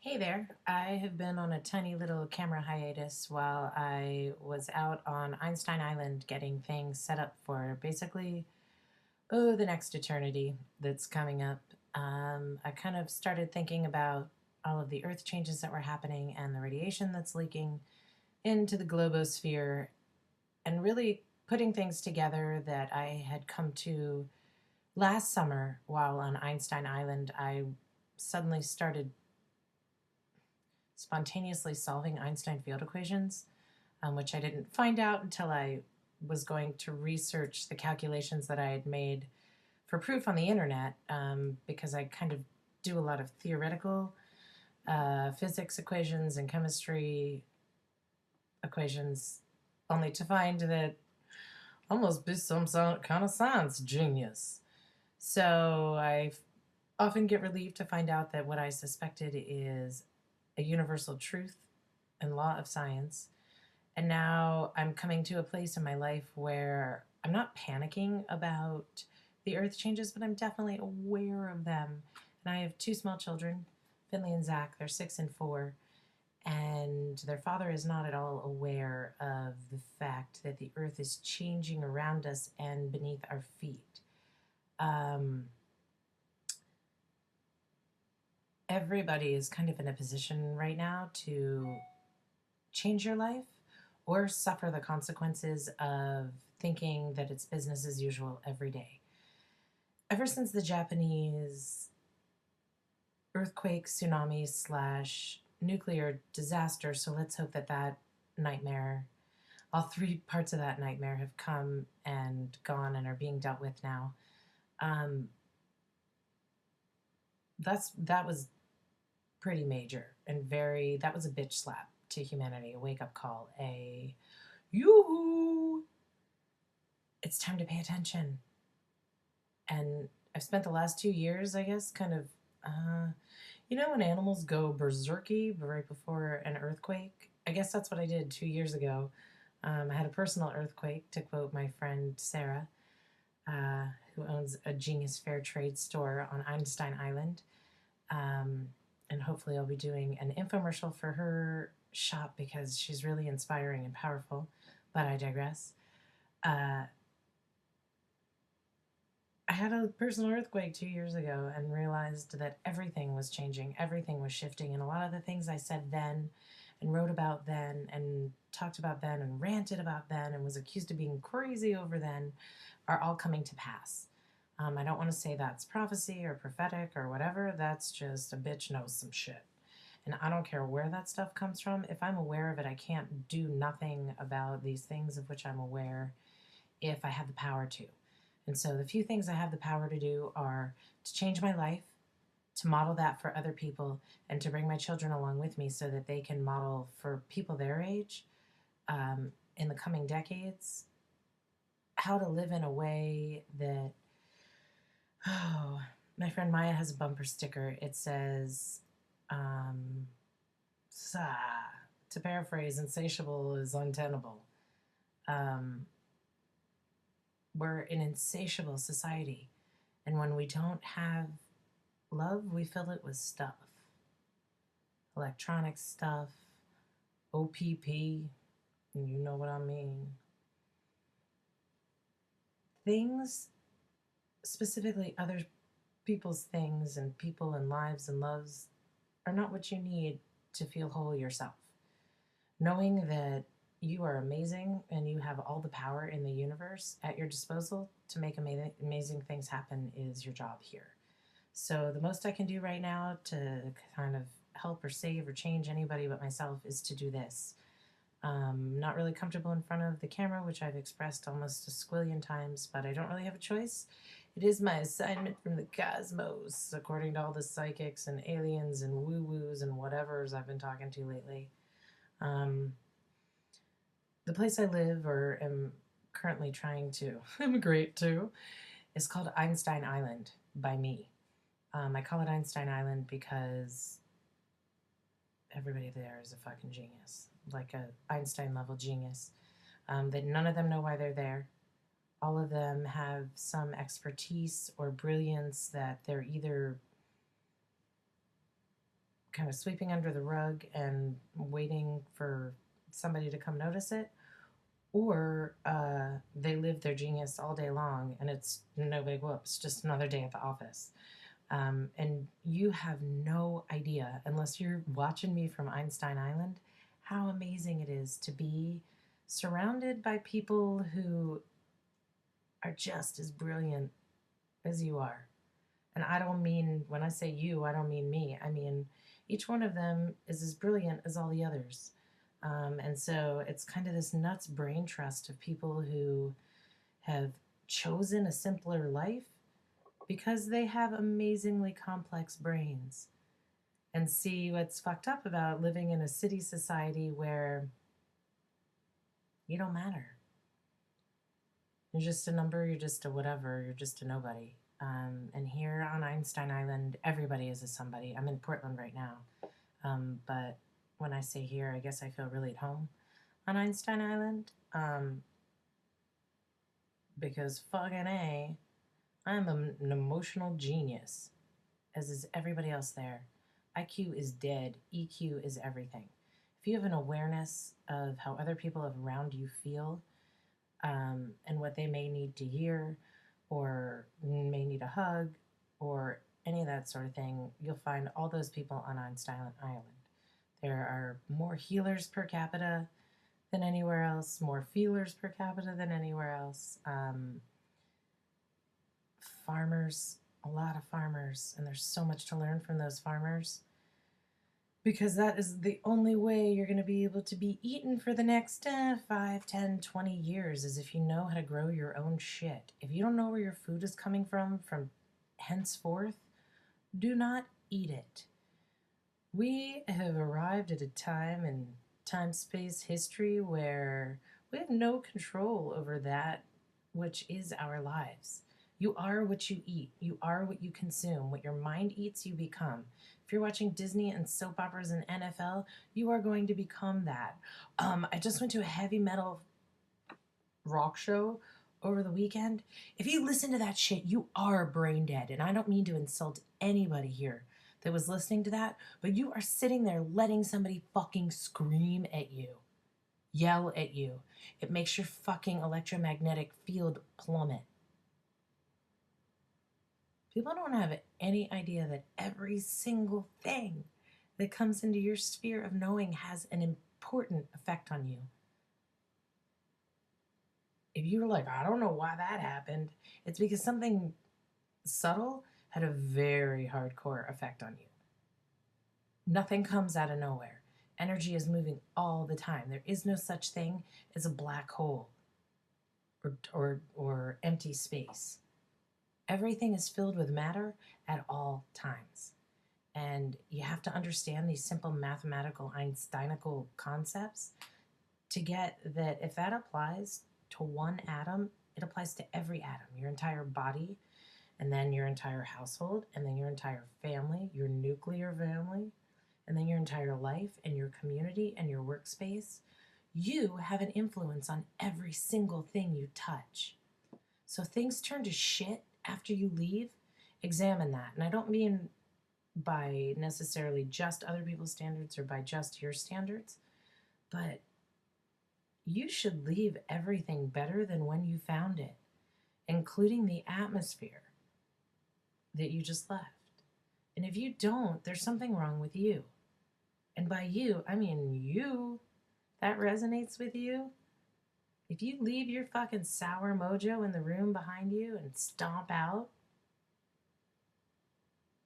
Hey there. I have been on a tiny little camera hiatus while I was out on Einstein Island getting things set up for basically, the next eternity that's coming up. I kind of started thinking about all of the Earth changes that were happening and the radiation that's leaking into the globosphere, and really putting things together that I had come to last summer while on Einstein Island. I suddenly started spontaneously solving Einstein field equations, which I didn't find out until I was going to research the calculations that I had made for proof on the internet, because I kind of do a lot of theoretical physics equations and chemistry equations, only to find that I must be some kind of science genius. So I often get relieved to find out that what I suspected is a universal truth and law of science. And now I'm coming to a place in my life where I'm not panicking about the earth changes, but I'm definitely aware of them. And I have two small children, Finley and Zach. They're 6 and 4. And their father is not at all aware of the fact that the earth is changing around us and beneath our feet. Um, Everybody is kind of in a position right now to change your life or suffer the consequences of thinking that it's business as usual every day. Ever since the Japanese earthquake, tsunami slash nuclear disaster, so let's hope that that nightmare, all three parts of that nightmare have come and gone and are being dealt with now. Um, that was pretty major and that was a bitch slap to humanity, a wake up call, a yoo-hoo, it's time to pay attention. And I've spent the last 2 years, I guess, kind of, when animals go berserky right before an earthquake. I guess that's what I did 2 years ago. I had a personal earthquake, to quote my friend Sarah, who owns a Genius Fair Trade store on Einstein Island. Um, and hopefully, I'll be doing an infomercial for her shop because she's really inspiring and powerful. But I digress. Uh, I had a personal earthquake 2 years ago and realized that everything was changing, everything was shifting, and a lot of the things I said then and wrote about then and talked about then and ranted about then and was accused of being crazy over then are all coming to pass. I don't want to say that's prophecy or prophetic or whatever. That's just a bitch knows some shit. And I don't care where that stuff comes from. If I'm aware of it, I can't do nothing about these things of which I'm aware if I have the power to. And so the few things I have the power to do are to change my life, to model that for other people, and to bring my children along with me so that they can model for people their age, in the coming decades, how to live in a way that, oh, my friend Maya has a bumper sticker. It says, um, to paraphrase, insatiable is untenable. Um, we're an insatiable society. And when we don't have love, we fill it with stuff, electronic stuff, OPP, you know what I mean. Things, specifically other people's things and people and lives and loves, are not what you need to feel whole yourself. Knowing that you are amazing and you have all the power in the universe at your disposal to make amazing things happen is your job here. So, the most I can do right now to kind of help or save or change anybody but myself is to do this. Not really comfortable in front of the camera, which I've expressed almost a squillion times, but I don't really have a choice. It is my assignment from the cosmos, according to all the psychics and aliens and woo woos and whatevers I've been talking to lately. Um, the place I live or am currently trying to immigrate to is called Einstein Island by me. I call it Einstein Island because everybody there is a fucking genius, like a Einstein level genius. That none of them know why they're there. All of them have some expertise or brilliance that they're either kind of sweeping under the rug and waiting for somebody to come notice it, or they live their genius all day long and it's no big whoops, just another day at the office. And you have no idea, unless you're watching me from Einstein Island, how amazing it is to be surrounded by people who are just as brilliant as you are. And I don't mean, when I say you, I don't mean me. I mean, each one of them is as brilliant as all the others. And so it's kind of this nuts brain trust of people who have chosen a simpler life because they have amazingly complex brains. And see what's fucked up about living in a city society where you don't matter. You're just a number, you're just a whatever, you're just a nobody. And here on Einstein Island, everybody is a somebody. I'm in Portland right now. But when I say here, I guess I feel really at home on Einstein Island. Because fucking A, I'm an emotional genius, as is everybody else there. IQ is dead. EQ is everything. If you have an awareness of how other people around you feel, and what they may need to hear, or may need a hug, or any of that sort of thing, you'll find all those people on Einstein Island. There are more healers per capita than anywhere else, more feelers per capita than anywhere else. Farmers, a lot of farmers, and there's so much to learn from those farmers, because that is the only way you're going to be able to be eaten for the next 5, 10, 20 years, is if you know how to grow your own shit. If you don't know where your food is coming from henceforth, do not eat it. We have arrived at a time in time, space, history where we have no control over that which is our lives. You are what you eat. You are what you consume. What your mind eats, you become. If you're watching Disney and soap operas and NFL, you are going to become that. I just went to a heavy metal rock show over the weekend. If you listen to that shit, you are brain dead. And I don't mean to insult anybody here that was listening to that, but you are sitting there letting somebody fucking scream at you, yell at you. It makes your fucking electromagnetic field plummet. People don't have any idea that every single thing that comes into your sphere of knowing has an important effect on you. If you're like, I don't know why that happened, it's because something subtle had a very hardcore effect on you. Nothing comes out of nowhere. Energy is moving all the time. There is no such thing as a black hole or empty space. Everything is filled with matter at all times. And you have to understand these simple mathematical Einsteinical concepts to get that if that applies to one atom, it applies to every atom, your entire body, and then your entire household, and then your entire family, your nuclear family, and then your entire life and your community and your workspace. You have an influence on every single thing you touch. So things turn to shit after you leave, examine that. And I don't mean by necessarily just other people's standards or by just your standards, but you should leave everything better than when you found it, including the atmosphere that you just left. And if you don't, there's something wrong with you. And by you, I mean you. That resonates with you. If you leave your fucking sour mojo in the room behind you and stomp out,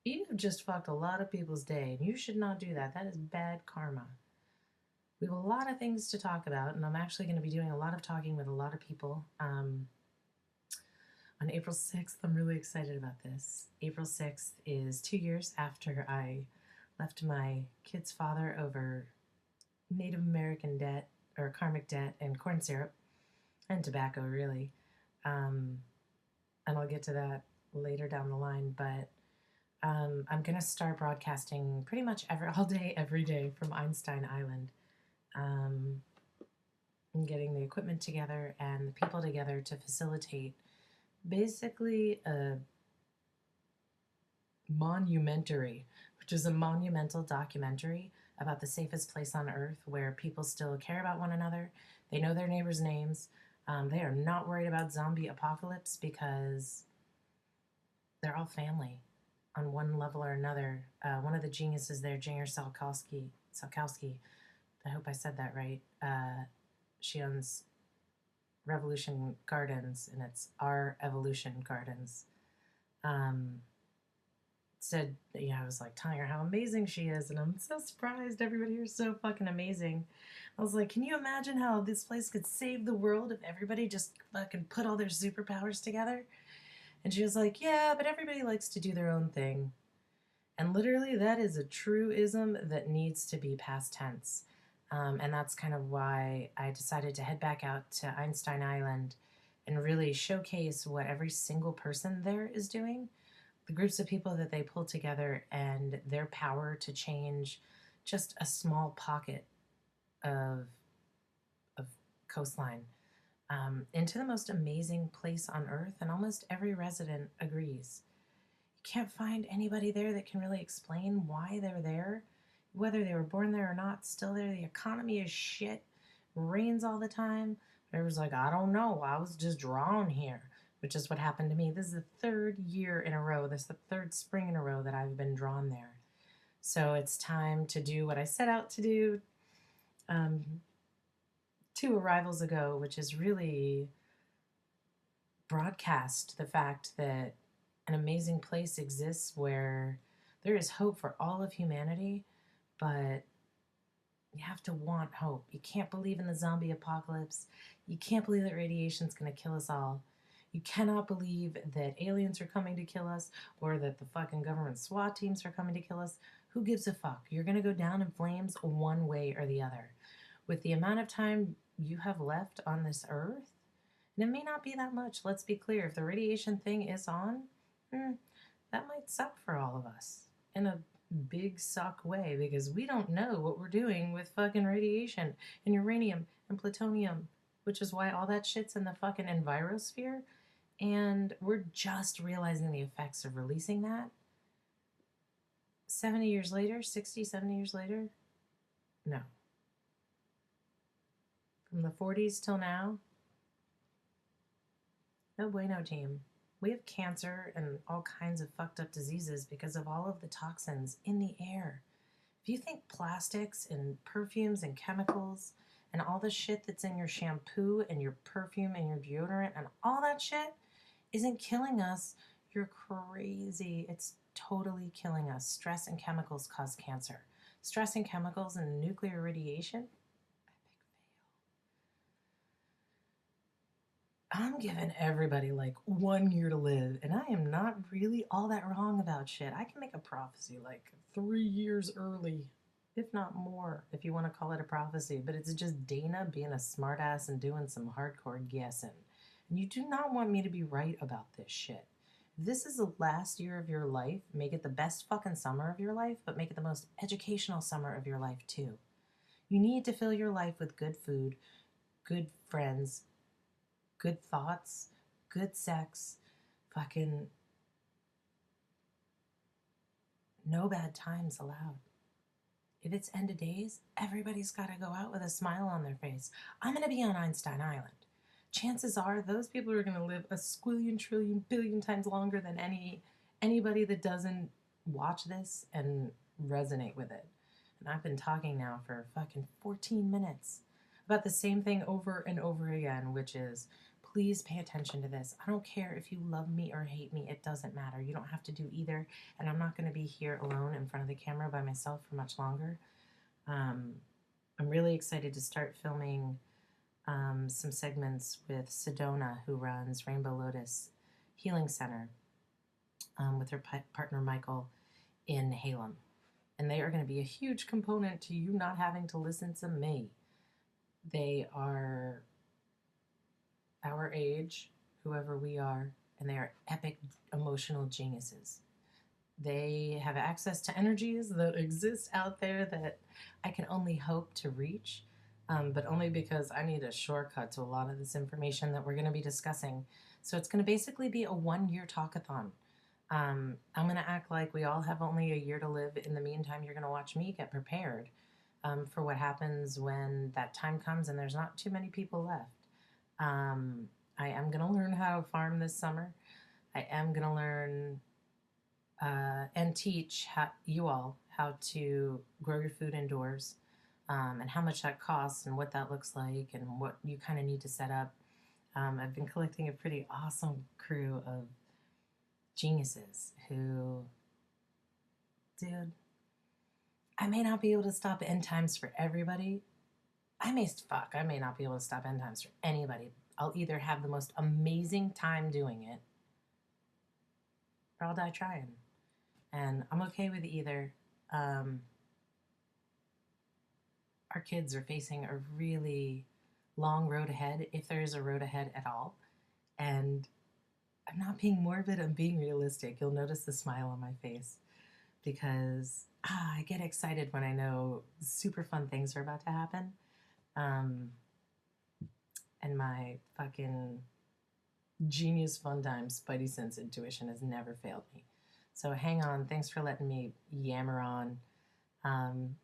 you've just fucked a lot of people's day, and you should not do that. That is bad karma. We have a lot of things to talk about, and I'm actually going to be doing a lot of talking with a lot of people. On April 6th, I'm really excited about this. April 6th is 2 years after I left my kid's father over Native American debt, or karmic debt, and corn syrup, and tobacco, really. And I'll get to that later down the line, but I'm going to start broadcasting pretty much all day, every day from Einstein Island. I'm getting the equipment together and the people together to facilitate basically a monumentary, which is a monumental documentary about the safest place on earth where people still care about one another. They know their neighbors' names. They are not worried about zombie apocalypse because they're all family on one level or another. One of the geniuses there, Jinger Salkowski, I hope I said that right. She owns Revolution Gardens, and it's Our Evolution Gardens. Said, yeah, I was like telling her how amazing she is, and I'm so surprised everybody here is so fucking amazing. I was like, can you imagine how this place could save the world if everybody just fucking put all their superpowers together? And she was like, yeah, but everybody likes to do their own thing. And literally, that is a truism that needs to be past tense. And that's kind of why I decided to head back out to Einstein Island and really showcase what every single person there is doing, the groups of people that they pull together, and their power to change just a small pocket of, of coastline into the most amazing place on earth. And almost every resident agrees. You can't find anybody there that can really explain why they're there, whether they were born there or not. Still there, the economy is shit, rains all the time. Everyone's like, I don't know, I was just drawn here, which is what happened to me. This is the third year in a row, this is the third spring in a row that I've been drawn there. So it's time to do what I set out to do 2 arrivals ago, which is really broadcast the fact that an amazing place exists where there is hope for all of humanity, but you have to want hope. You can't believe in the zombie apocalypse. You can't believe that radiation is going to kill us all. You cannot believe that aliens are coming to kill us or that the fucking government SWAT teams are coming to kill us. Who gives a fuck? You're going to go down in flames one way or the other. With the amount of time you have left on this earth, and it may not be that much, let's be clear. If the radiation thing is on, that might suck for all of us in a big suck way, because we don't know what we're doing with fucking radiation and uranium and plutonium, which is why all that shit's in the fucking envirosphere, and we're just realizing the effects of releasing that 70 years later, 60, 70 years later. No. From the 40s till now, no bueno, team. We have cancer and all kinds of fucked up diseases because of all of the toxins in the air. If you think plastics and perfumes and chemicals and all the shit that's in your shampoo and your perfume and your deodorant and all that shit isn't killing us, you're crazy. It's totally killing us. Stress and chemicals cause cancer. Stress and chemicals and nuclear radiation, I'm giving everybody like 1 year to live, and I am not really all that wrong about shit. I can make a prophecy like 3 years early, if not more, if you want to call it a prophecy. But it's just Dana being a smartass and doing some hardcore guessing. And you do not want me to be right about this shit. If this is the last year of your life, make it the best fucking summer of your life, but make it the most educational summer of your life too. You need to fill your life with good food, good friends, good thoughts, good sex, fucking no bad times allowed. If it's end of days, everybody's got to go out with a smile on their face. I'm going to be on Einstein Island. Chances are those people are going to live a squillion, trillion, billion times longer than anybody that doesn't watch this and resonate with it. And I've been talking now for fucking 14 minutes about the same thing over and over again, which is, please pay attention to this. I don't care if you love me or hate me. It doesn't matter. You don't have to do either. And I'm not going to be here alone in front of the camera by myself for much longer. I'm really excited to start filming some segments with Sedona, who runs Rainbow Lotus Healing Center, with her partner Michael in Halem. And they are going to be a huge component to you not having to listen to me. They are our age, whoever we are, and they are epic emotional geniuses. They have access to energies that exist out there that I can only hope to reach, but only because I need a shortcut to a lot of this information that we're going to be discussing. So it's going to basically be a 1 year talkathon. I'm going to act like we all have only a year to live. In the meantime, you're going to watch me get prepared for what happens when that time comes and there's not too many people left. I am going to learn how to farm this summer. I am going to learn and teach you all how to grow your food indoors, and how much that costs and what that looks like and what you kind of need to set up. I've been collecting a pretty awesome crew of geniuses who, dude, I may not be able to stop end times for everybody. I may not be able to stop end times for anybody. I'll either have the most amazing time doing it or I'll die trying. And I'm okay with either. Um, our kids are facing a really long road ahead, if there is a road ahead at all. And I'm not being morbid, I'm being realistic. You'll notice the smile on my face because I get excited when I know super fun things are about to happen. Um, and my fucking genius fun time spidey sense intuition has never failed me. So hang on. Thanks for letting me yammer on. Um,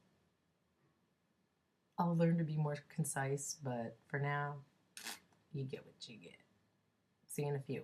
I'll learn to be more concise, but for now, you get what you get. See you in a few.